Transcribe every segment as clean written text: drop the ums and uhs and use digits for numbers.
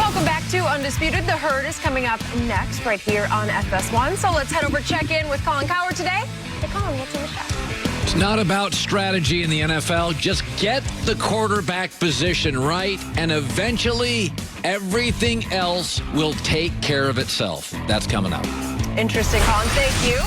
Welcome back to Undisputed. The Herd is coming up next right here on FS1. So let's head over check in with Colin Cowherd today. Hey, Colin, what's in the chat? It's not about strategy in the NFL. Just get the quarterback position right, and eventually everything else will take care of itself. That's coming up. Interesting, Colin. Thank you.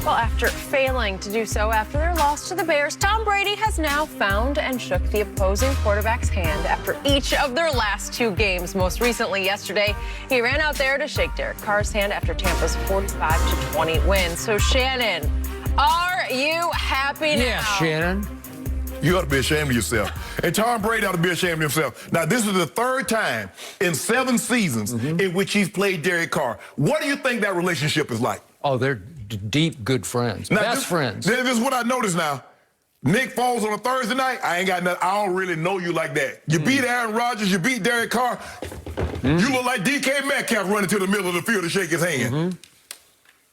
Well, after failing to do so after their loss to the Bears, Tom Brady has now found and shook the opposing quarterback's hand after each of their last two games. Most recently yesterday, he ran out there to shake Derek Carr's hand after Tampa's 45-20 win. So, Shannon, are you happy now? Yeah, Shannon. You ought to be ashamed of yourself. And Tom Brady ought to be ashamed of himself. Now, this is the third time in 7 seasons in which he's played Derek Carr. What do you think that relationship is like? Oh, they're deep, good friends. Now, Best friends. This is what I noticed now. Nick Foles on a Thursday night, I ain't got nothing. I don't really know you like that. You beat Aaron Rodgers, you beat Derek Carr. You look like DK Metcalf running to the middle of the field to shake his hand.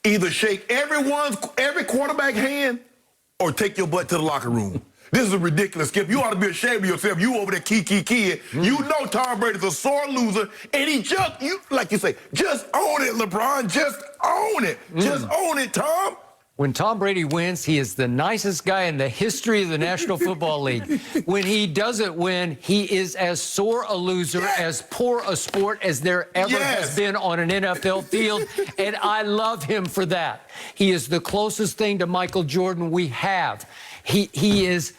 Either shake every quarterback hand or take your butt to the locker room. This is a ridiculous, Skip. You ought to be ashamed of yourself. You over there kid. You know Tom Brady's a sore loser, and he just, like you say, just own it, LeBron. Just own it. Just own it, Tom. When Tom Brady wins, he is the nicest guy in the history of the National Football League. When he doesn't win, he is as sore a loser, as poor a sport as there ever has been on an NFL field, and I love him for that. He is the closest thing to Michael Jordan we have. He's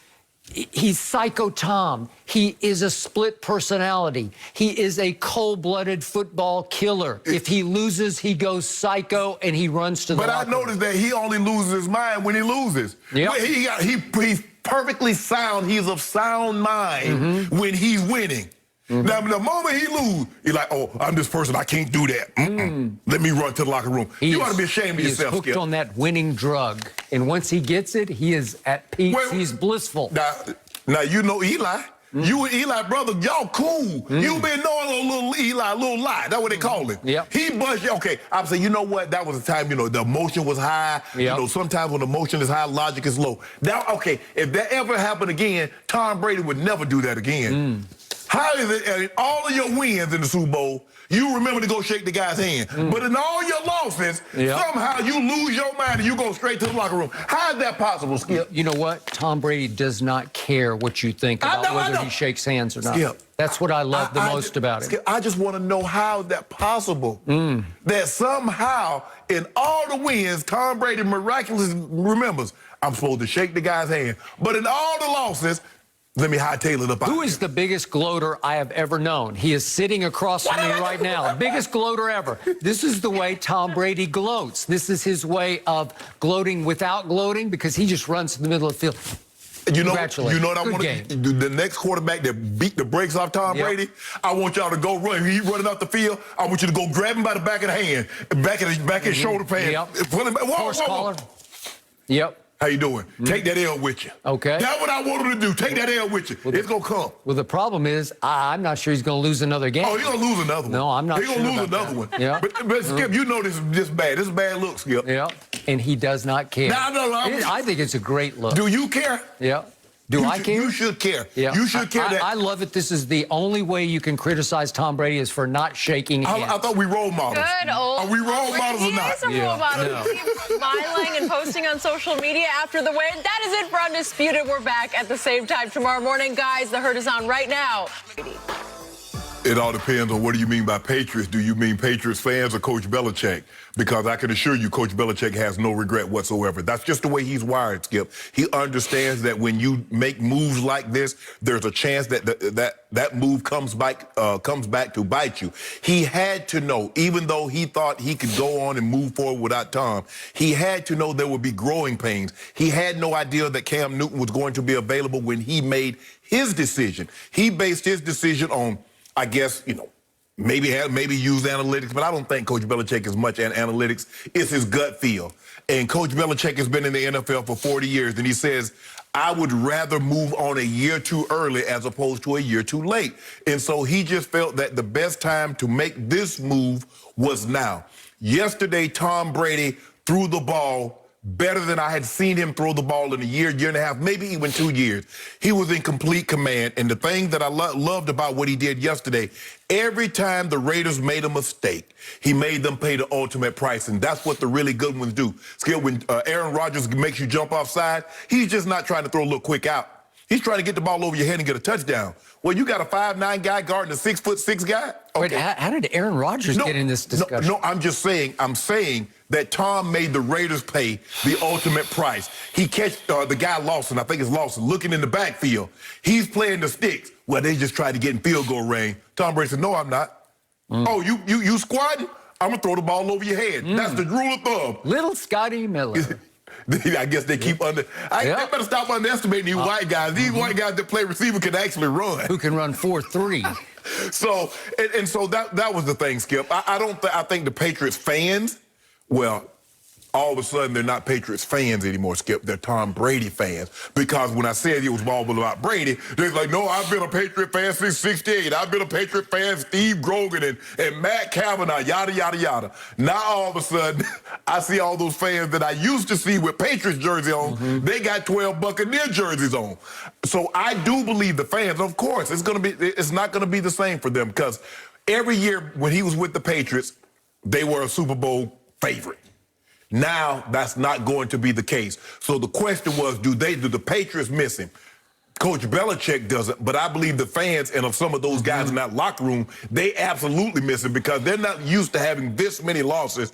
Psycho Tom. He is a split personality. He is a cold-blooded football killer. If he loses, he goes psycho and he runs to the locker room. But I noticed that he only loses his mind when he loses. Yep. He's perfectly sound. He's of sound mind when he's winning. Now, the moment he loses, he's like, oh, I'm this person. I can't do that. Let me run to the locker room. You ought to be ashamed of yourself, He's hooked on that winning drug. And once he gets it, he is at peace. He's blissful. Now, you know Eli. You and Eli, brother, y'all cool. You been knowing a little Eli, a little lie. That's what they call it. He bust you. Okay, I'm saying, you know what? That was the time, the emotion was high. You know, sometimes when emotion is high, logic is low. Now, okay, if that ever happened again, Tom Brady would never do that again. How is it in all of your wins in the Super Bowl, you remember to go shake the guy's hand, but in all your losses, somehow you lose your mind and you go straight to the locker room? How is that possible, Skip? You know what? Tom Brady does not care what you think about whether he shakes hands or not. Skip, that's what I love the most about him. Skip, I just want to know how is that possible? That somehow in all the wins, Tom Brady miraculously remembers, I'm supposed to shake the guy's hand. But in all the losses, let me hightail it up. Who is the biggest gloater I have ever known? He is sitting across from me right now. Biggest gloater ever. This is the way Tom Brady gloats. This is his way of gloating without gloating because he just runs to the middle of the field. You know what I want to do? The next quarterback that beat the brakes off Tom Brady, I want y'all to go run. He's running off the field. I want you to go grab him by the back of the hand, back of his shoulder pad. Put him back. Horse collar. Yep. How you doing? Take that L with you. Okay. That's what I want him to do. Take that L with you. It's going to come. Well, the problem is I'm not sure he's going to lose another game. Oh, he's going to lose another one. No, I'm not sure. He's going to lose another one. Yeah. But Skip, you know this is bad. This is bad look, Skip. Yeah. And he does not care. I think it's a great look. Do you care? Yeah. Do I care? You should care. Yeah. You should care. I love it. This is the only way you can criticize Tom Brady is for not shaking hands. I thought we role models. Good old. Are we role models or not? He is a role model. He keeps smiling and posting on social media after the win. That is it for Undisputed. We're back at the same time tomorrow morning. Guys, the Herd is on right now. It all depends on what do you mean by Patriots. Do you mean Patriots fans or Coach Belichick? Because I can assure you Coach Belichick has no regret whatsoever. That's just the way he's wired, Skip. He understands that when you make moves like this, there's a chance that that move comes back to bite you. He had to know, even though he thought he could go on and move forward without Tom, he had to know there would be growing pains. He had no idea that Cam Newton was going to be available when he made his decision. He based his decision on, I guess, maybe use analytics, but I don't think Coach Belichick is much analytics. It's his gut feel. And Coach Belichick has been in the NFL for 40 years, and he says, I would rather move on a year too early as opposed to a year too late. And so he just felt that the best time to make this move was now. Yesterday, Tom Brady threw the ball better than I had seen him throw the ball in a year, year and a half, maybe even 2 years. He was in complete command. And the thing that I loved about what he did yesterday, every time the Raiders made a mistake, he made them pay the ultimate price. And that's what the really good ones do. Skip, when Aaron Rodgers makes you jump offside, he's just not trying to throw a little quick out. He's trying to get the ball over your head and get a touchdown. Well, you got a 5'9" guy guarding a 6'6" guy? Okay. Wait, how did Aaron Rodgers get in this discussion? No, I'm saying that Tom made the Raiders pay the ultimate price. He catch the guy Lawson, I think it's Lawson, looking in the backfield. He's playing the sticks. Well, they just tried to get in field goal range. Tom Brady said, no, I'm not. Oh, you squatting? I'm going to throw the ball over your head. That's the rule of thumb. Little Scotty Miller. I guess they keep They better stop underestimating these white guys. These white guys that play receiver can actually run. Who can run 4.3. So that was the thing, Skip. I think the Patriots fans, well, all of a sudden they're not Patriots fans anymore, Skip. They're Tom Brady fans. Because when I said it was all about Brady, they're like, no, I've been a Patriot fan since '68. I've been a Patriot fan, Steve Grogan and Matt Cavanaugh, yada, yada, yada. Now all of a sudden, I see all those fans that I used to see with Patriots jersey on, they got 12 Buccaneer jerseys on. So I do believe the fans, of course, it's not gonna be the same for them, because every year when he was with the Patriots, they were a Super Bowl favorite. Now, that's not going to be the case. So the question was, do the Patriots miss him? Coach Belichick doesn't, but I believe the fans and of some of those guys in that locker room, they absolutely miss him because they're not used to having this many losses.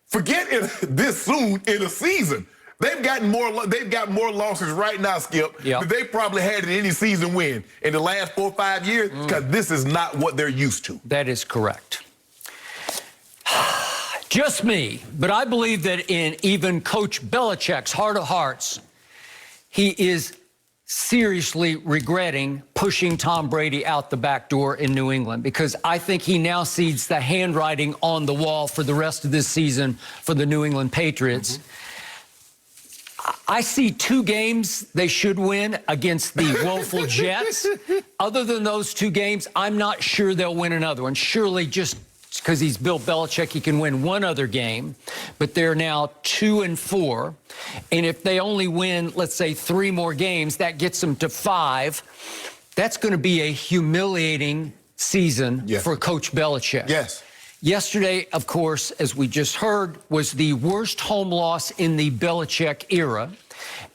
Forget it this soon in a season. They've got more losses right now, Skip, than they probably had in any season win in the last 4 or 5 years, because this is not what they're used to. That is correct. Just me, but I believe that in even Coach Belichick's heart of hearts, he is seriously regretting pushing Tom Brady out the back door in New England, because I think he now sees the handwriting on the wall for the rest of this season for the New England Patriots. I see 2 games they should win against the woeful Jets. Other than those 2 games, I'm not sure they'll win another one. Surely just because he's Bill Belichick, he can win one other game, but they're now 2-4. And if they only win, let's say, 3 more games, that gets them to 5. That's going to be a humiliating season for Coach Belichick. Yes. Yesterday, of course, as we just heard, was the worst home loss in the Belichick era.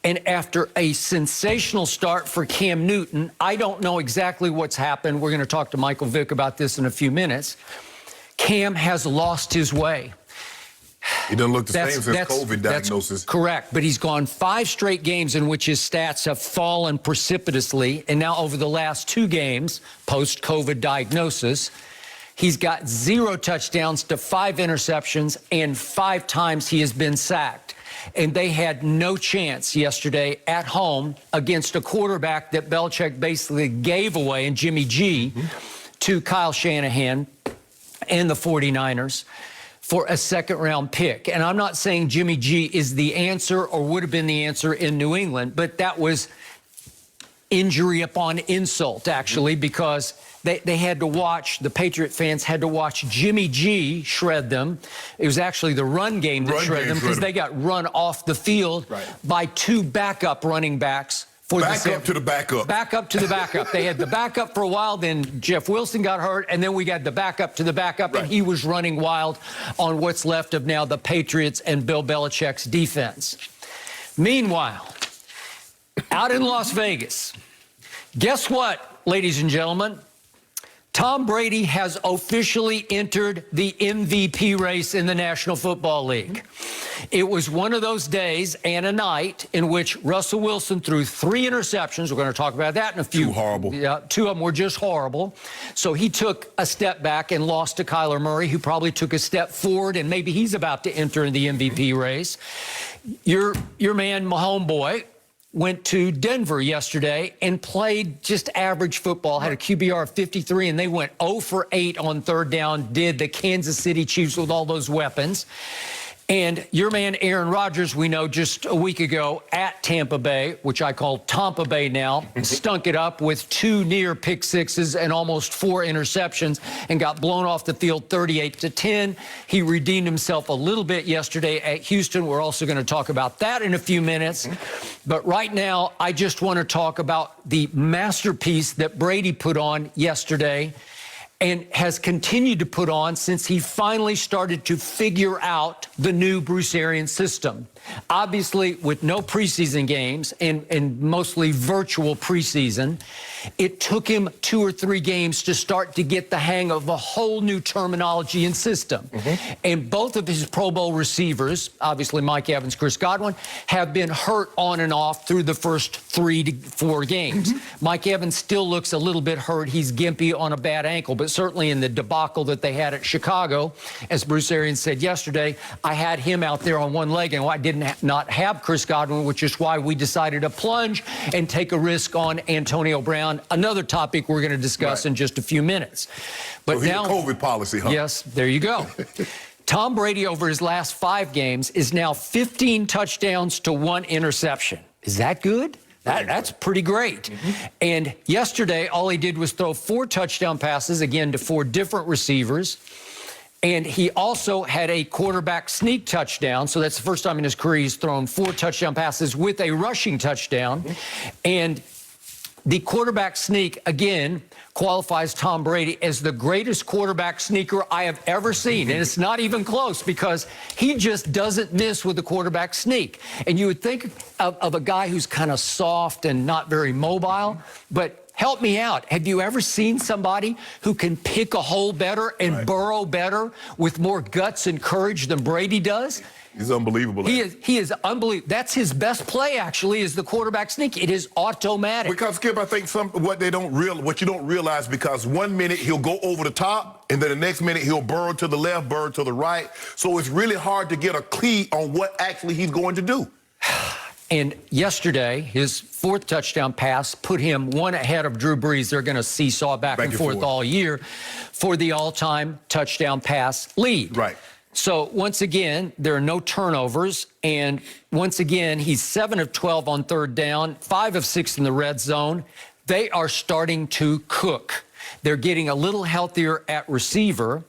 And after a sensational start for Cam Newton, I don't know exactly what's happened. We're going to talk to Michael Vick about this in a few minutes. Cam has lost his way. He doesn't look the same since COVID diagnosis. That's correct, but he's gone 5 straight games in which his stats have fallen precipitously, and now over the last 2 games, post-COVID diagnosis, he's got 0 touchdowns to 5 interceptions, and 5 times he has been sacked. And they had no chance yesterday at home against a quarterback that Belichick basically gave away, and Jimmy G, to Kyle Shanahan and the 49ers for a second-round pick. And I'm not saying Jimmy G is the answer or would have been the answer in New England, but that was injury upon insult, actually, because they had to watch, the Patriot fans had to watch Jimmy G shred them. It was actually the run game that shredded them, because they got run off the field by 2 backup running backs. Back up to the backup. Back up to the backup. They had the backup for a while, then Jeff Wilson got hurt, and then we got the backup to the backup, and he was running wild on what's left of now the Patriots and Bill Belichick's defense. Meanwhile, out in Las Vegas, guess what, ladies and gentlemen? Tom Brady has officially entered the MVP race in the National Football League. It was one of those days and a night in which Russell Wilson threw 3 interceptions. We're going to talk about that in a few. 2 horrible. Yeah, 2 of them were just horrible. So he took a step back and lost to Kyler Murray, who probably took a step forward, and maybe he's about to enter in the MVP race. Your man, my homeboy, went to Denver yesterday and played just average football, had a QBR of 53, and they went 0 for 8 on 3rd down, did the Kansas City Chiefs with all those weapons. And your man Aaron Rodgers, we know just a week ago at Tampa Bay, which I call Tampa Bay now, stunk it up with 2 near pick sixes and almost 4 interceptions and got blown off the field 38-10. He redeemed himself a little bit yesterday at Houston. We're also going to talk about that in a few minutes. But right now, I just want to talk about the masterpiece that Brady put on yesterday and has continued to put on since he finally started to figure out the new Bruce Arians system. Obviously, with no preseason games and mostly virtual preseason, it took him 2 or 3 games to start to get the hang of a whole new terminology and system. And both of his Pro Bowl receivers, obviously Mike Evans, Chris Godwin, have been hurt on and off through the first 3 to 4 games. Mike Evans still looks a little bit hurt. He's gimpy on a bad ankle, but certainly in the debacle that they had at Chicago, as Bruce Arians said yesterday, I had him out there on one leg, and I did not have Chris Godwin, which is why we decided to plunge and take a risk on Antonio Brown, another topic we're going to discuss in just a few minutes. But so now, COVID policy, huh? Yes, there you go. Tom Brady, over his last 5 games, is now 15 touchdowns to 1 interception. Is that good? That's pretty great. And yesterday, all he did was throw 4 touchdown passes, again, to 4 different receivers. And he also had a quarterback sneak touchdown. So that's the first time in his career he's thrown 4 touchdown passes with a rushing touchdown. And the quarterback sneak, again, qualifies Tom Brady as the greatest quarterback sneaker I have ever seen. And it's not even close because he just doesn't miss with the quarterback sneak. And you would think of a guy who's kind of soft and not very mobile, but help me out. Have you ever seen somebody who can pick a hole better and burrow better with more guts and courage than Brady does? He's unbelievable. He is unbelievable. That's his best play, actually, is the quarterback sneak. It is automatic. Because, Skip, I think what you don't realize, because one minute he'll go over the top, and then the next minute he'll burrow to the left, burrow to the right. So it's really hard to get a key on what actually he's going to do. And yesterday, his 4th touchdown pass put him 1 ahead of Drew Brees. They're going to seesaw back and forth all year for the all-time touchdown pass lead. Right. So once again, there are no turnovers. And once again, he's 7 of 12 on 3rd down, 5 of 6 in the red zone. They are starting to cook. They're getting a little healthier at receiver.